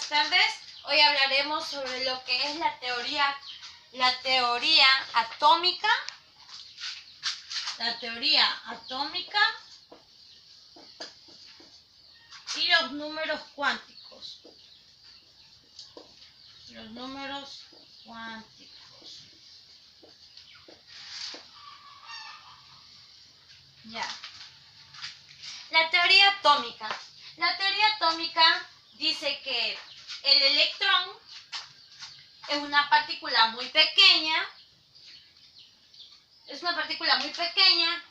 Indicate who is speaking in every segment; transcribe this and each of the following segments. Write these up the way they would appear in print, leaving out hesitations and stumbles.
Speaker 1: buenas tardes. Hoy hablaremos sobre lo que es la teoría atómica. La teoría atómica y los números cuánticos. Los números cuánticos. Ya. La teoría atómica. La teoría atómica dice que el electrón es una partícula muy pequeña. Es una partícula muy pequeña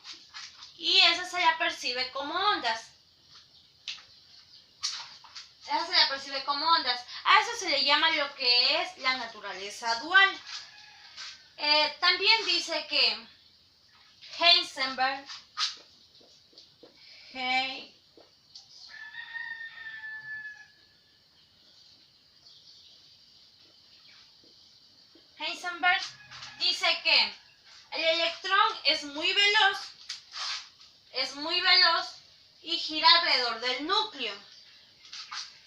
Speaker 1: y esa se la percibe como ondas. Esa se la percibe como ondas. A eso se le llama lo que es la naturaleza dual. También dice que Heisenberg dice que el electrón es muy veloz y gira alrededor del núcleo.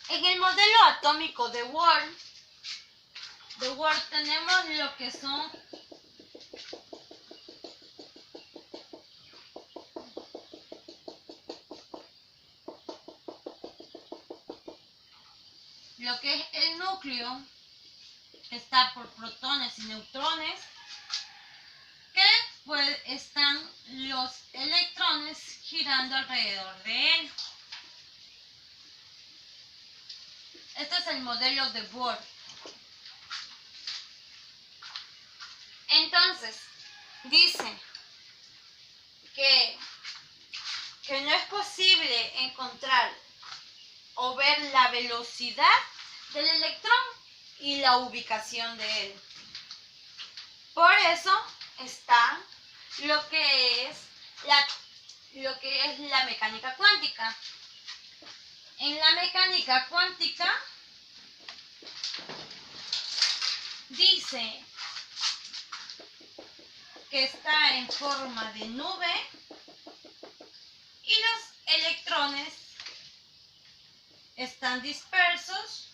Speaker 1: En el modelo atómico de Bohr tenemos lo que son lo que es el núcleo, está por protones y neutrones, que pues están los electrones girando alrededor de él. Este es el modelo de Bohr. Entonces, dice que no es posible encontrar o ver la velocidad del electrón y la ubicación de él. Por eso está lo que es la mecánica cuántica. En la mecánica cuántica dice que está en forma de nube y los electrones están dispersos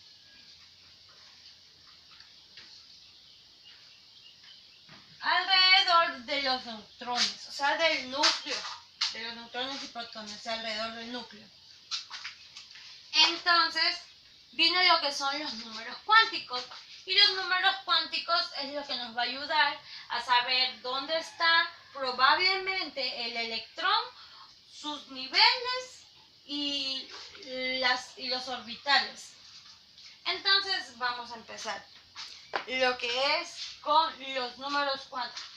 Speaker 1: alrededor de los neutrones, o sea, del núcleo, de los neutrones y protones, o sea, alrededor del núcleo. Entonces, viene lo que son los números cuánticos. Y los números cuánticos es lo que nos va a ayudar a saber dónde está probablemente el electrón, sus niveles y los orbitales. Entonces, vamos a empezar. Lo que es con los números cuánticos.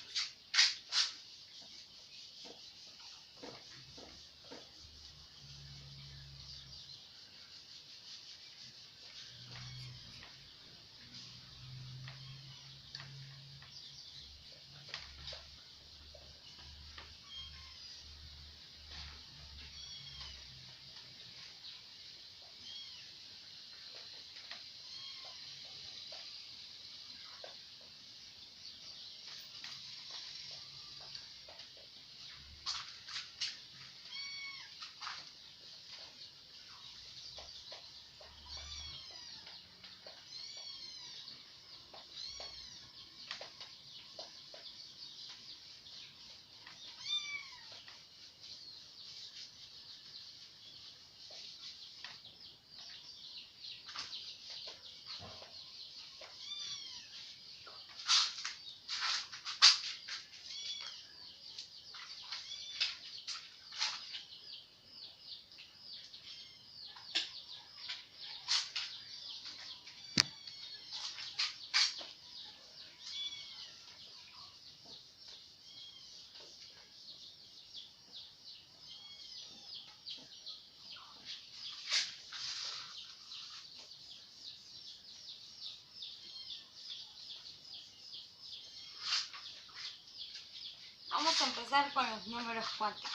Speaker 1: Vamos a empezar con los números cuánticos.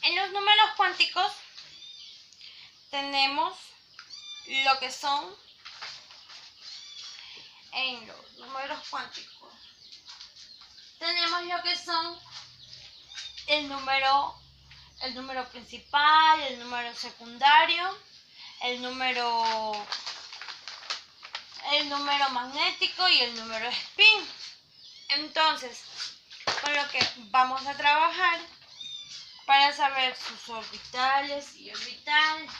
Speaker 1: En los números cuánticos tenemos lo que son, en los números cuánticos, tenemos lo que son el número principal, el número secundario, el número magnético y el número spin. Entonces, con lo que vamos a trabajar para saber sus orbitales y orbitales,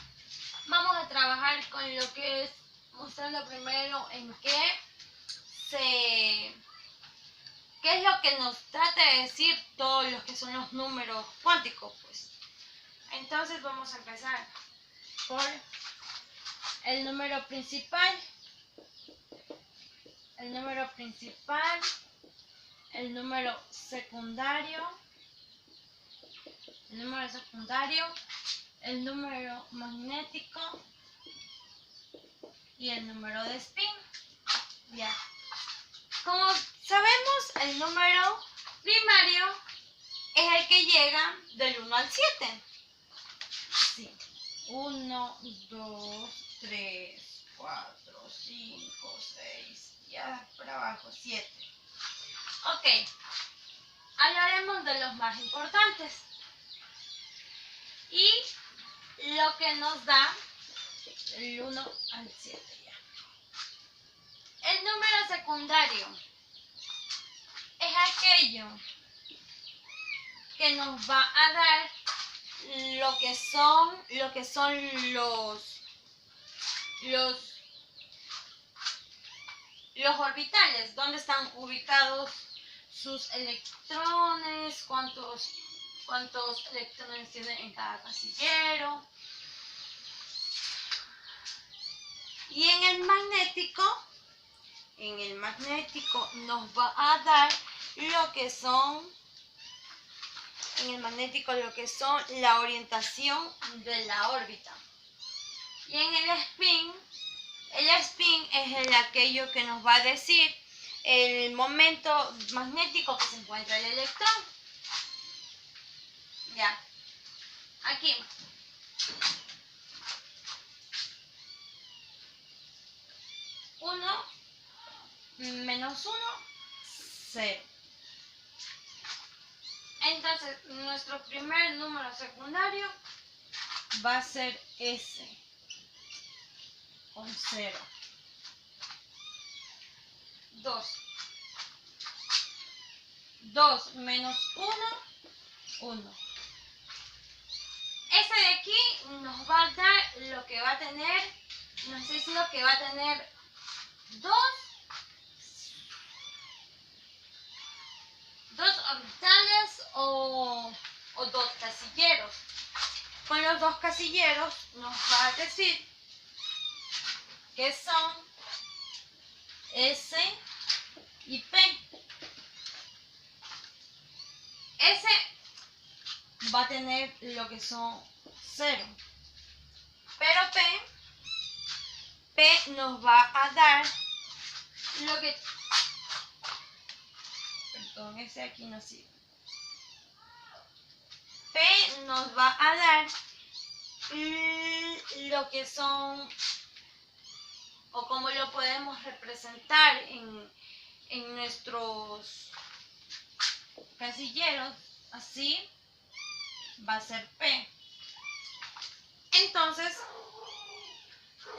Speaker 1: vamos a trabajar con lo que es mostrando primero en qué es lo que nos trata de decir todos los que son los números cuánticos, pues. Entonces vamos a empezar por el número principal, el número secundario, el número magnético y el número de spin. Ya. Como sabemos, el número primario es el que llega del 1 al 7. Sí. 1, 2, 3, 4, 5, 6, ya para abajo, 7. Ok, hablaremos de los más importantes. Y lo que nos da el 1 al 7 ya. El número secundario es aquello que nos va a dar lo que son los orbitales, dónde están ubicados sus electrones, cuántos electrones tienen en cada casillero. Y en el magnético nos va a dar lo que son la orientación de la órbita. Y en el spin es aquello que nos va a decir el momento magnético que se encuentra el electrón. Ya. Aquí. Uno menos 1, 0. Entonces, nuestro primer número secundario va a ser S, con 0. 2 menos 1, 1. Ese de aquí nos va a dar lo que va a tener, nos dice lo que va a tener 2 orbitales o 2 casilleros. Con los 2 casilleros nos va a decir que son S y P. S va a tener lo que son 0. Pero P nos va a dar lo que... Perdón, ese aquí no sirve. P nos va a dar lo que son, o cómo lo podemos representar en nuestros casilleros, así va a ser P. Entonces,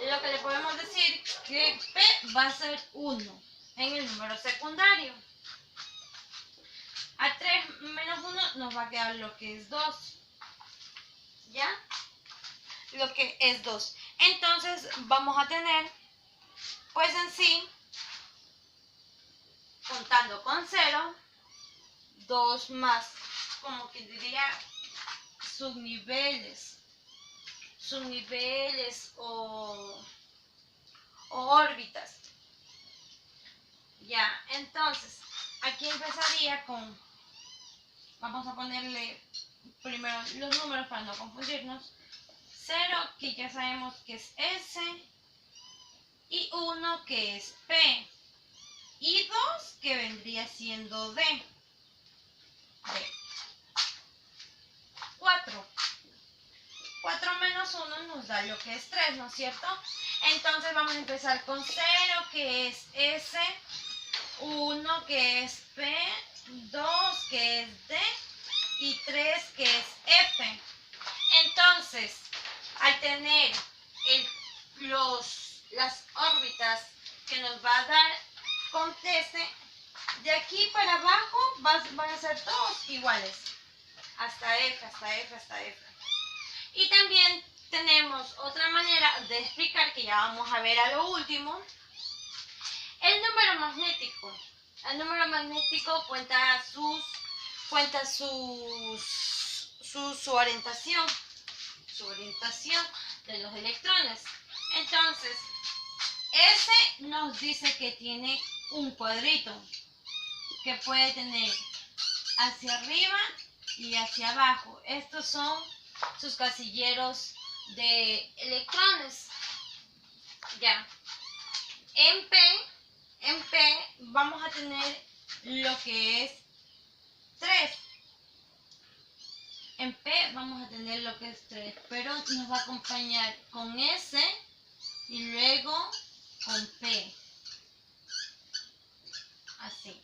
Speaker 1: lo que le podemos decir que P va a ser 1 en el número secundario. A 3 menos 1 nos va a quedar lo que es 2. ¿Ya? Lo que es 2. Entonces, vamos a tener, pues en sí, contando con 0, 2 más, como que diría, subniveles o órbitas. Ya, entonces, aquí empezaría con, vamos a ponerle primero los números para no confundirnos. 0, que ya sabemos que es S, y 1, que es P, y 2, que vendría siendo D. 4 menos 1 nos da lo que es 3, ¿no es cierto? Entonces vamos a empezar con 0, que es S, 1, que es P, 2, que es D, y 3, que es F. Entonces, al tener las órbitas que nos va a dar con TC, de aquí para abajo van a ser todos iguales, hasta F, hasta F, hasta F. Y también tenemos otra manera de explicar, que ya vamos a ver a lo último, el número magnético. El número magnético cuenta su orientación de los electrones. Entonces, S nos dice que tiene un cuadrito, que puede tener hacia arriba y hacia abajo. Estos son sus casilleros de electrones. Ya. En P vamos a tener lo que es 3. En P vamos a tener lo que es 3, pero nos va a acompañar con S y luego con P. Así.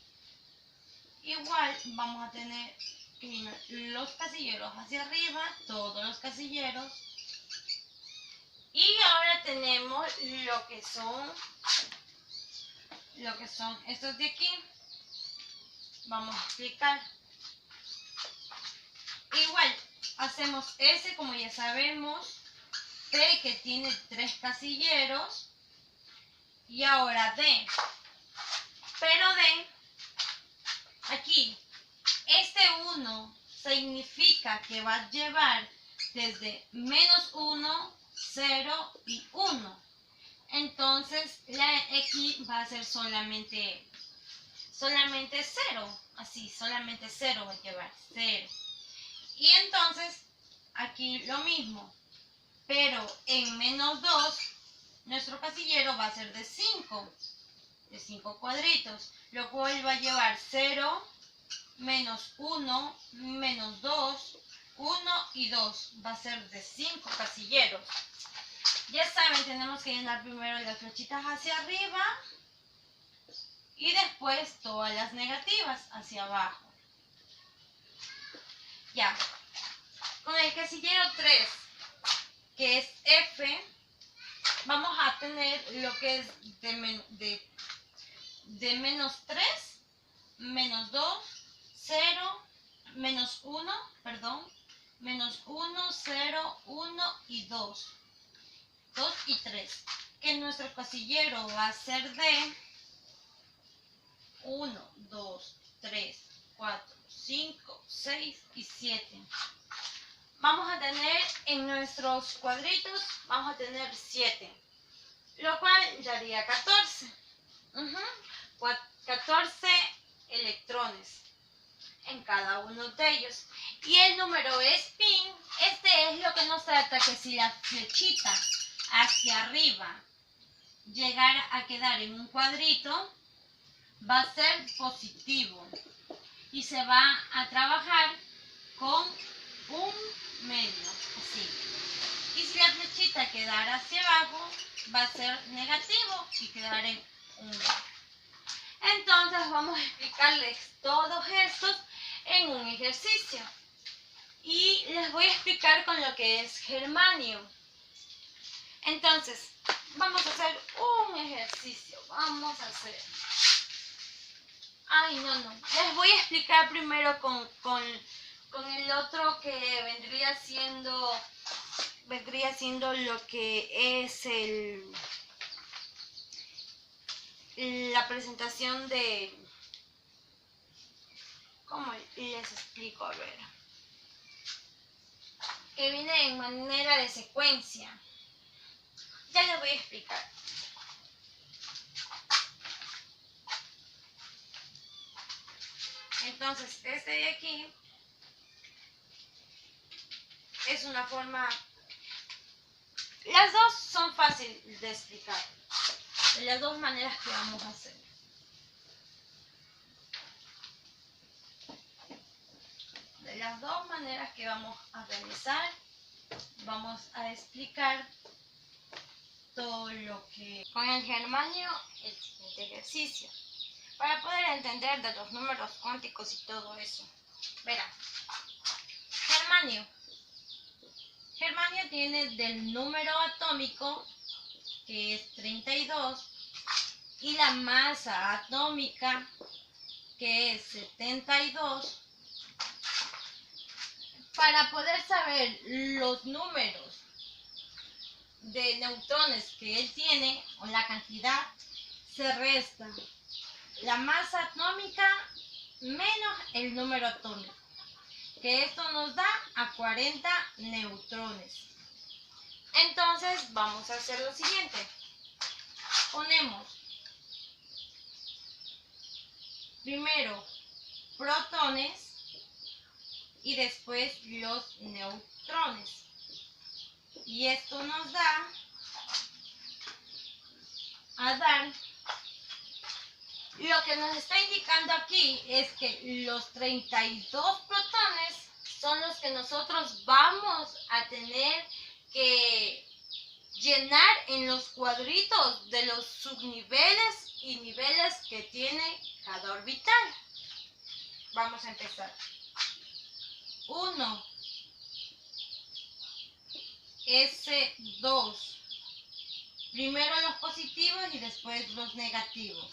Speaker 1: Igual vamos a tener los casilleros hacia arriba, todos los casilleros. Y ahora tenemos lo que son estos de aquí. Vamos a explicar. Igual, hacemos S, como ya sabemos, P, que tiene 3 casilleros, y ahora D. Pero D, aquí, este 1 significa que va a llevar desde -1, 0 y 1. Entonces, la X va a ser solamente 0, así, solamente 0 va a llevar, 0. Y entonces, aquí lo mismo, pero en -2, nuestro casillero va a ser de 5 cuadritos, lo cual va a llevar 0, -1, -2, 1 y 2, va a ser de 5 casilleros. Ya saben, tenemos que llenar primero las flechitas hacia arriba y después todas las negativas hacia abajo. Ya, con el casillero 3, que es F, vamos a tener lo que es de -3, -2, 0, -1, 0, 1 y 2. 2 y 3. Que nuestro casillero va a ser de 1, 2, 3, 4, 5, 6 y 7. Vamos a tener en nuestros cuadritos, vamos a tener 7, lo cual daría 14. 14 electrones en cada uno de ellos. Y el número es pi. Este es lo que nos trata, que si la flechita hacia arriba llegara a quedar en un cuadrito, va a ser positivo y se va a trabajar con un medio, así. Y si la flechita quedara hacia abajo, va a ser negativo y quedar en un medio. Entonces vamos a explicarles todos estos en un ejercicio. Y les voy a explicar con lo que es germanio. Entonces, vamos a hacer un ejercicio. Vamos a hacer... Ay, no. Les voy a explicar primero con el otro, que vendría siendo lo que es la presentación de... ¿Cómo les explico? A ver. Que viene en manera de secuencia. Ya les voy a explicar. Entonces, este de aquí es una forma... Las dos son fáciles de explicar. De las dos maneras que vamos a hacer. De las dos maneras que vamos a realizar, vamos a explicar todo lo que... Con el germanio, el siguiente ejercicio, para poder entender de los números cuánticos y todo eso. Verán, germanio germanio tiene del número atómico, que es 32, y la masa atómica, que es 72. Para poder saber los números de neutrones que él tiene, o la cantidad, se resta la masa atómica menos el número atómico, que esto nos da a 40 neutrones. Entonces vamos a hacer lo siguiente. Ponemos primero protones y después los neutrones. Y esto nos da a dar, lo que nos está indicando aquí es que los 32 protones son los que nosotros vamos a tener que llenar en los cuadritos de los subniveles y niveles que tiene cada orbital. Vamos a empezar. 1, S2. Primero los positivos y después los negativos.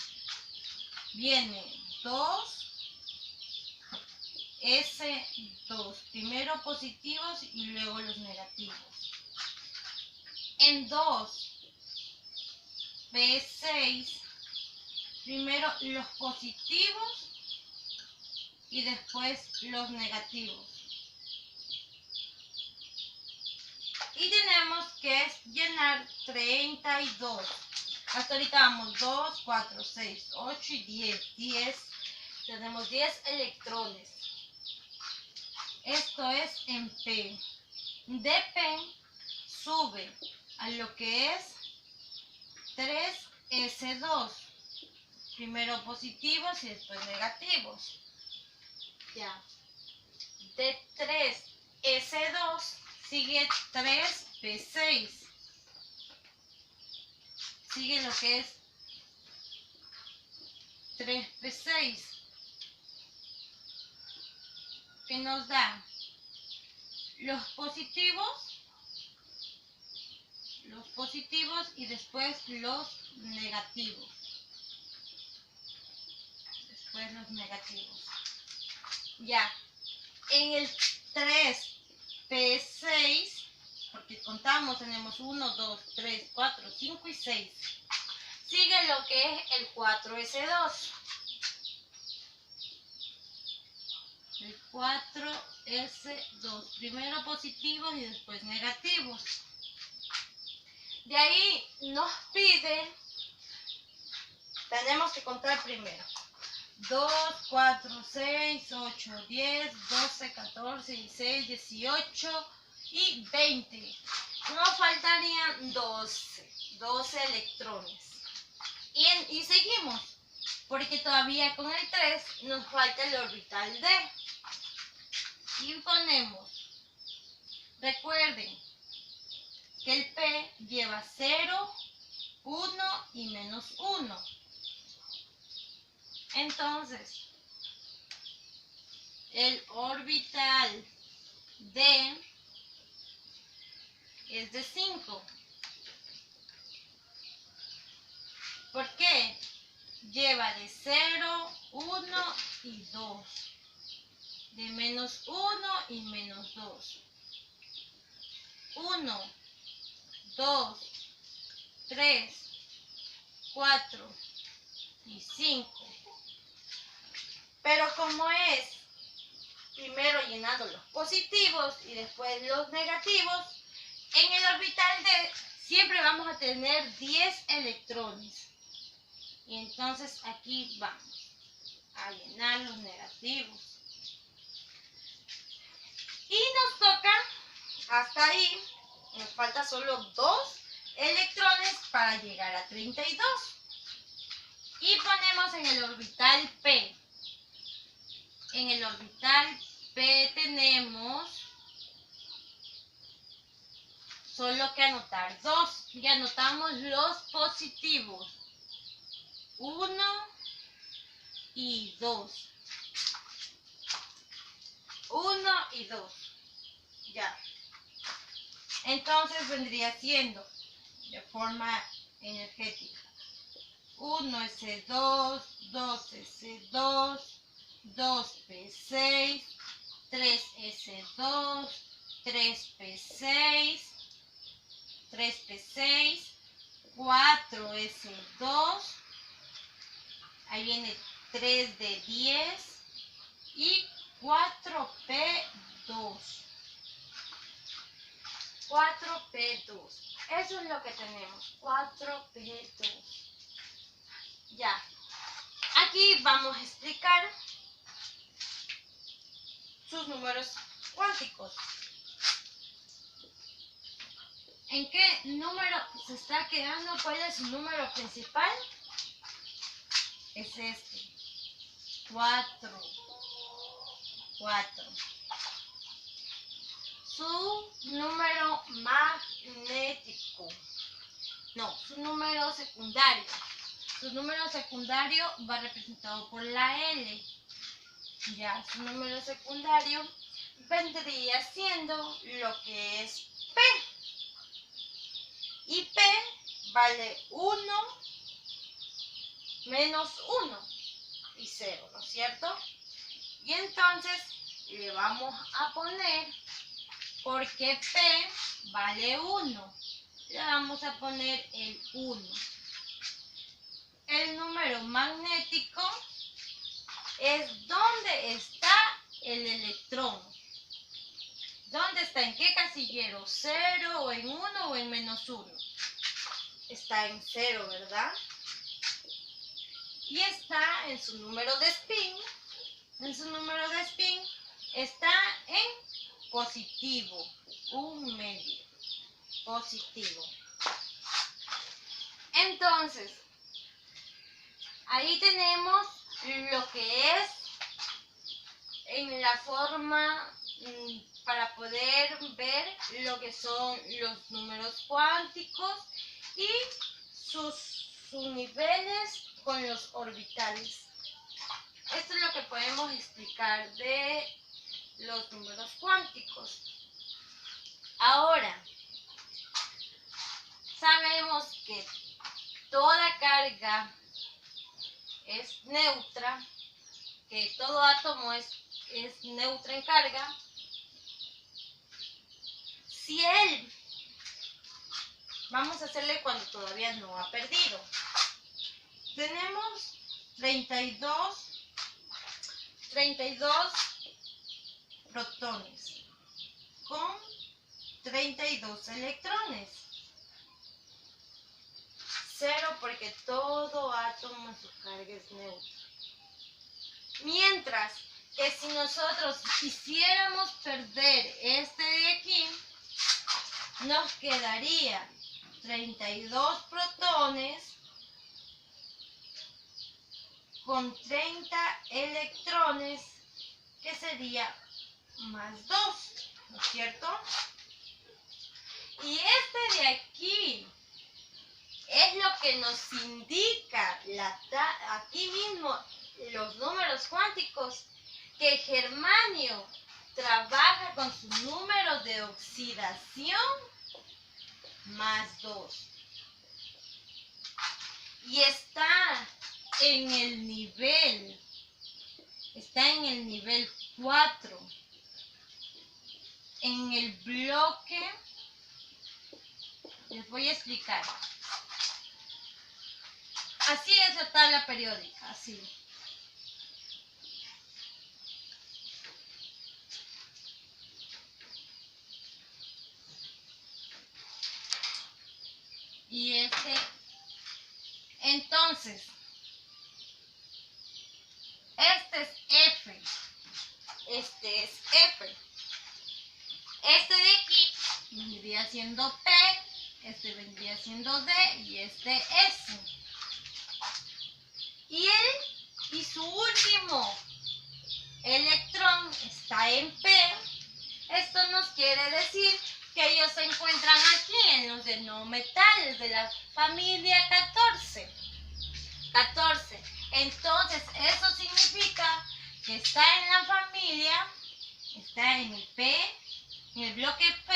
Speaker 1: Viene 2, S2. Primero positivos y luego los negativos. En 2, P6. Primero los positivos y después los negativos. Y tenemos que llenar 32. Hasta ahorita vamos 2, 4, 6, 8 y 10. 10. Tenemos 10 electrones. Esto es en P. De P sube a lo que es 3S2. Primero positivos y después negativos. Ya. De 3S2 sigue 3P6. Sigue lo que es 3P6. Que nos da los positivos y después los negativos. Ya. En el 3P6, porque contamos, tenemos 1, 2, 3, 4, 5 y 6. Sigue lo que es el 4S2. El 4S2. Primero positivos y después negativos. De ahí nos pide, tenemos que contar primero. 2, 4, 6, 8, 10, 12, 14, 16, 18 y 20. Nos faltarían 12 electrones. Y seguimos, porque todavía con el 3 nos falta el orbital D. Y ponemos, recuerden que el P lleva 0, 1 y menos 1. Entonces, el orbital D es de 5. ¿Por qué? Lleva de 0, 1 y 2. De menos 1 y menos 2. 1, 2, 3, 4 y 5. Pero como es primero llenando los positivos y después los negativos, en el orbital D siempre vamos a tener 10 electrones. Y entonces aquí vamos a llenar los negativos. Y nos toca, hasta ahí, nos falta solo 2 electrones para llegar a 32. Y ponemos en el orbital P. En el orbital P tenemos solo que anotar 2. Y anotamos los positivos. 1 y 2. 1 y 2. Ya. Entonces vendría siendo de forma energética 1s2, 2s2, 2p6, 3s2, 3p6, 3p6, 4s2, ahí viene 3 de 10 y 4p2. 4p2. Eso es lo que tenemos. 4p2. Ya. Aquí vamos a explicar sus números cuánticos. ¿En qué número se está quedando? ¿Cuál es su número principal? Es este. 4. Su número magnético. No, su número secundario. Su número secundario va representado por la L. Ya, su número secundario vendría siendo lo que es P. Y P vale 1 menos 1 y 0, ¿no es cierto? Y entonces le vamos a poner, porque P vale 1, le vamos a poner el 1. El número magnético es donde está el electrón. ¿Dónde está? ¿En qué casillero? ¿0 o en 1 o en menos 1? Está en 0, ¿verdad? Y está en su número de spin. En su número de spin está en positivo, 1/2, positivo. Entonces, ahí tenemos lo que es en la forma para poder ver lo que son los números cuánticos y sus niveles con los orbitales. Esto es lo que podemos explicar de los números cuánticos. Ahora, sabemos que toda carga es neutra, que todo átomo es neutro en carga. Si él, vamos a hacerle cuando todavía no ha perdido. Tenemos 32 protones con 32 electrones. 0 porque todo átomo en su carga es neutra. Mientras que si nosotros quisiéramos perder este de aquí, nos quedaría 32 protones con 30 electrones, que sería más 2, ¿no es cierto? Y este de aquí es lo que nos indica aquí mismo los números cuánticos, que germanio trabaja con su número de oxidación más 2. Y está en el nivel 4. En el bloque, les voy a explicar. Así es la tabla periódica, así. Y entonces, este es F, este es F. Este de aquí vendría siendo P, este vendría siendo D y este S. Y su último electrón está en P. Esto nos quiere decir que ellos se encuentran aquí en los de no metales de la familia 14. Entonces, eso significa que está en la familia, está en el P, en el bloque P,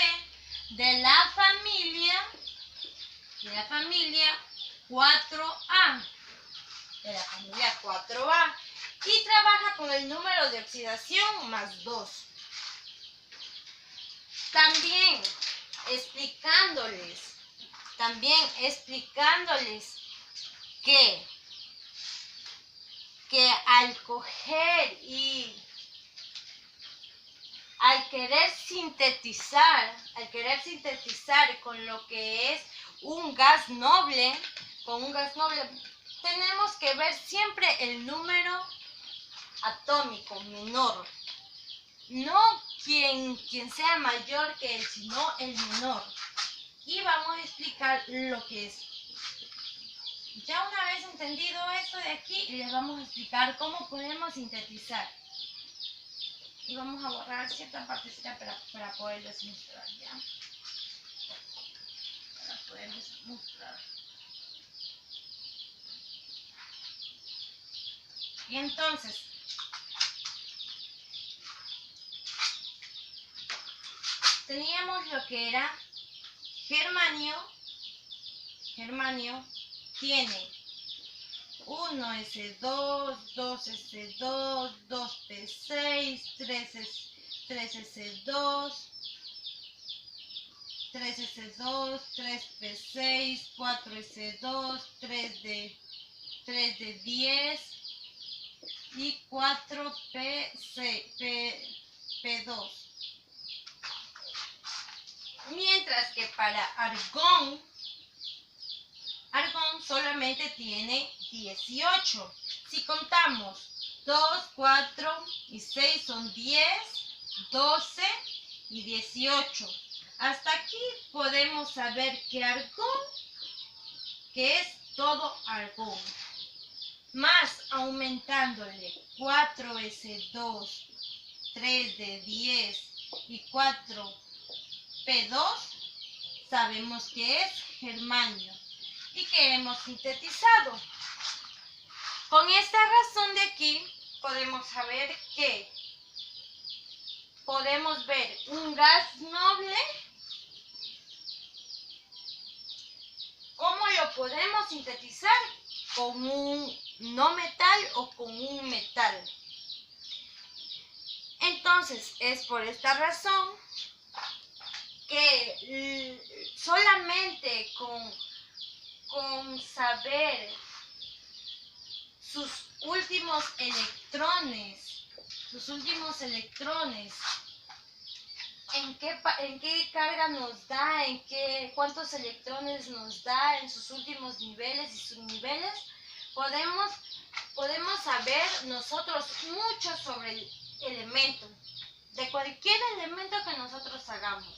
Speaker 1: de la familia 4A. De la familia 4A. Y trabaja con el número de oxidación más 2. También explicándoles que al coger y al querer sintetizar con lo que es un gas noble, tenemos que ver siempre el número atómico menor. No quien sea mayor que él, sino el menor. Y vamos a explicar lo que es. Ya una vez entendido esto de aquí, les vamos a explicar cómo podemos sintetizar. Y vamos a borrar cierta partecita para poderles mostrar, ¿ya? Para poderles mostrar. Y entonces, teníamos lo que era germanio. Germanio tiene 1s2, 2s2, 2p6, 3s2, 3s2, 3p6, 4s2, 3d10 y 4p2. Mientras que para argón solamente tiene 18. Si contamos 2, 4 y 6 son 10, 12 y 18. Hasta aquí podemos saber que argón, que es todo argón, más aumentándole 4s2, 3d10 y 4p2, sabemos que es germanio y que hemos sintetizado. Con esta razón de aquí podemos saber que podemos ver un gas noble, cómo lo podemos sintetizar con un no metal o con un metal. Entonces es por esta razón que solamente con saber sus últimos electrones, en qué carga nos da, cuántos electrones nos da en sus últimos niveles y subniveles, podemos saber nosotros mucho sobre el elemento, de cualquier elemento que nosotros hagamos.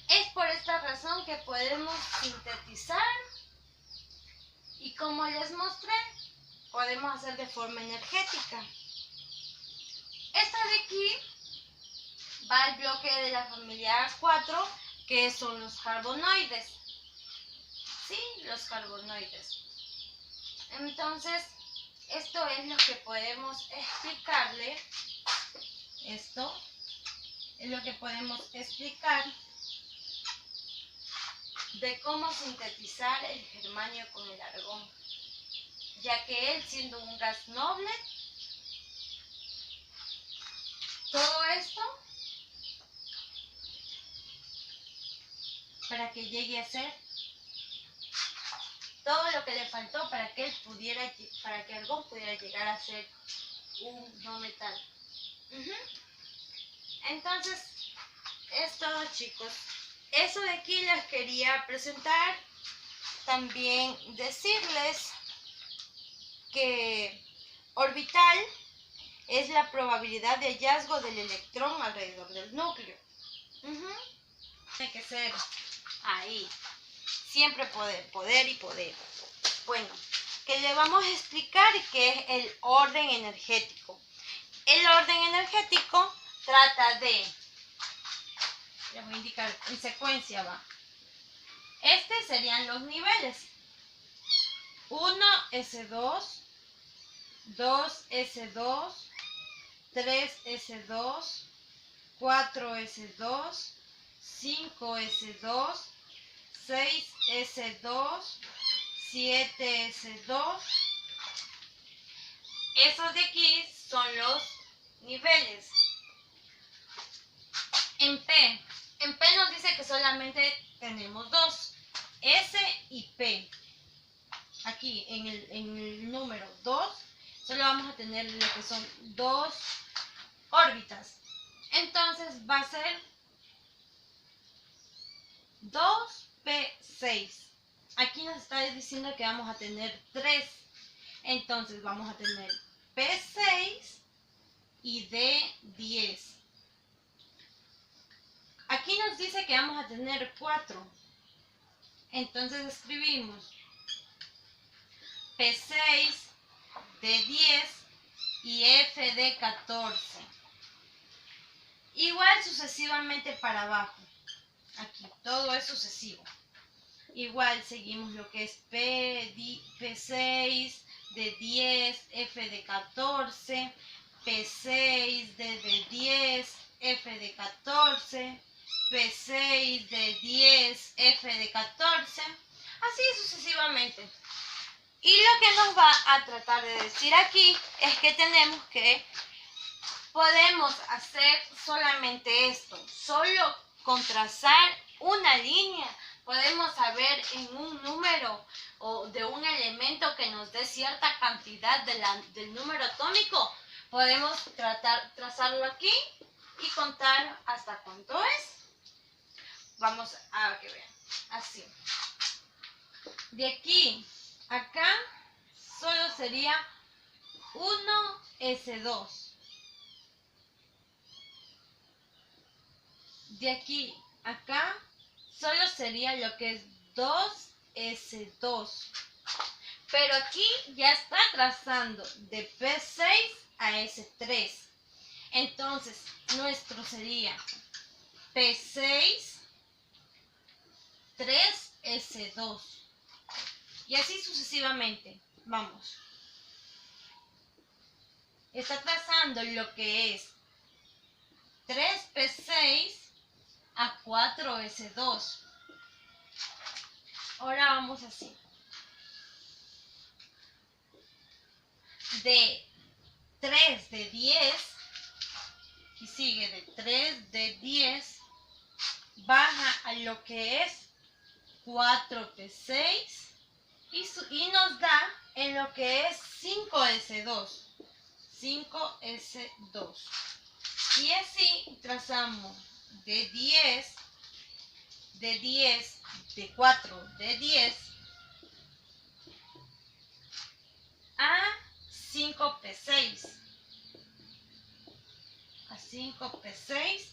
Speaker 1: Es por esta razón que podemos sintetizar y, como les mostré, podemos hacer de forma energética. Esta de aquí va al bloque de la familia 4, que son los carbonoides. Sí, los carbonoides. Entonces, esto es lo que podemos explicarle. Esto es lo que podemos explicar de cómo sintetizar el germanio con el argón, ya que él, siendo un gas noble, todo esto para que llegue a ser todo lo que le faltó para que argón pudiera llegar a ser un no metal. Entonces, es todo, chicos. Eso de aquí les quería presentar. También decirles que orbital es la probabilidad de hallazgo del electrón alrededor del núcleo. Tiene que ser ahí. Siempre poder y poder. Bueno, que le vamos a explicar qué es el orden energético. El orden energético trata de, les voy a indicar en secuencia, va. Estos serían los niveles. 1s2, 2s2, 3s2, 4s2, 5S2, 6S2, 7S2. Esos de aquí son los niveles. En P nos dice que solamente tenemos dos, S y P. Aquí en el número 2 solo vamos a tener lo que son dos órbitas. Entonces va a ser 2P6. Aquí nos está diciendo que vamos a tener 3. Entonces vamos a tener P6 y D10. Aquí nos dice que vamos a tener 4. Entonces escribimos P6, D10 y F de 14. Igual sucesivamente para abajo. Aquí todo es sucesivo. Igual seguimos lo que es P6, D10, F de 14, P6, D10, F de 14, P6, D10, F de 14, así sucesivamente. Y lo que nos va a tratar de decir aquí es que podemos hacer solamente esto, solo con trazar una línea. Podemos saber en un número o de un elemento que nos dé cierta cantidad del número atómico. Podemos trazarlo aquí y contar hasta cuánto es. Vamos a que vean, así. De aquí a acá solo sería 1S2. De aquí a acá solo sería lo que es 2S2. Pero aquí ya está trazando de P6 a S3. Entonces, nuestro sería P6, 3S2. Y así sucesivamente. Vamos. Está trazando lo que es 3P6 a 4S2. Ahora vamos así. De 3 de 10 y sigue de 3 de 10, baja a lo que es 4P6 y nos da en lo que es 5S2. 5S2. Y así trazamos de 10, de 4, de 10 a 5P6. A 5P6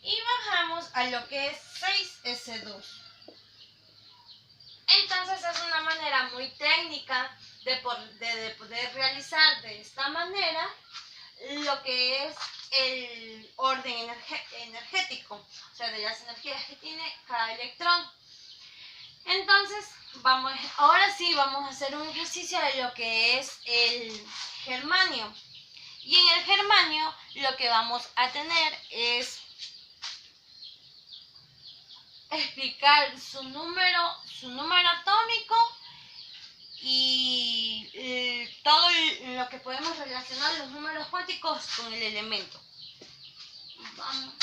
Speaker 1: y bajamos a lo que es 6S2. Entonces es una manera muy técnica de poder realizar de esta manera lo que es el orden energético, o sea, de las energías que tiene cada electrón. Entonces, ahora sí vamos a hacer un ejercicio de lo que es el germanio. Y en el germanio lo que vamos a tener es explicar su número atómico y todo lo que podemos relacionar los números cuánticos con el elemento. Vamos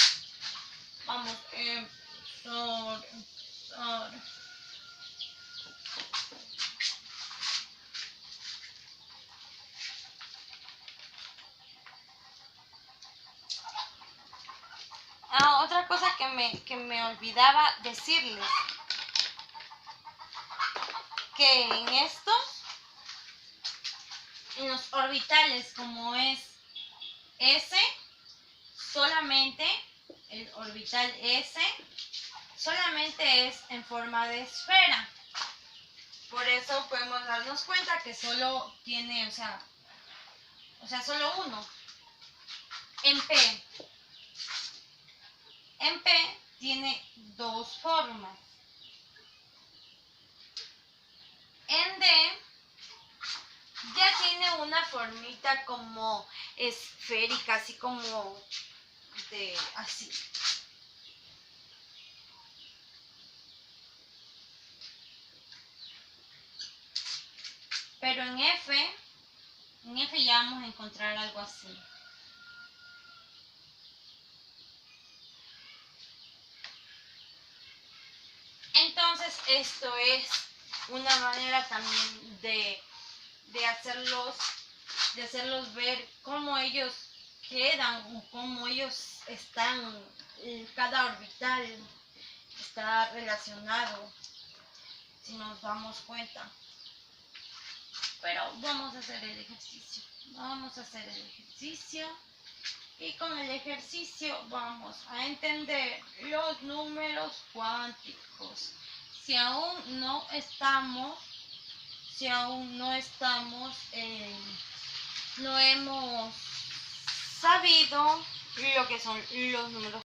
Speaker 1: a empezar. Otra cosa que me olvidaba decirles, que en los orbitales como es S, solamente el orbital S solamente es en forma de esfera. Por eso podemos darnos cuenta que solo tiene, o sea, solo uno. En P tiene dos formas. En D ya tiene una formita como esférica, así como de así. Pero en F ya vamos a encontrar algo así. Entonces esto es una manera también de hacerlos ver cómo ellos quedan o cómo ellos están, cada orbital está relacionado, si nos damos cuenta. Pero vamos a hacer el ejercicio. Y con el ejercicio vamos a entender los números cuánticos. Si aún no estamos, no hemos sabido lo que son los números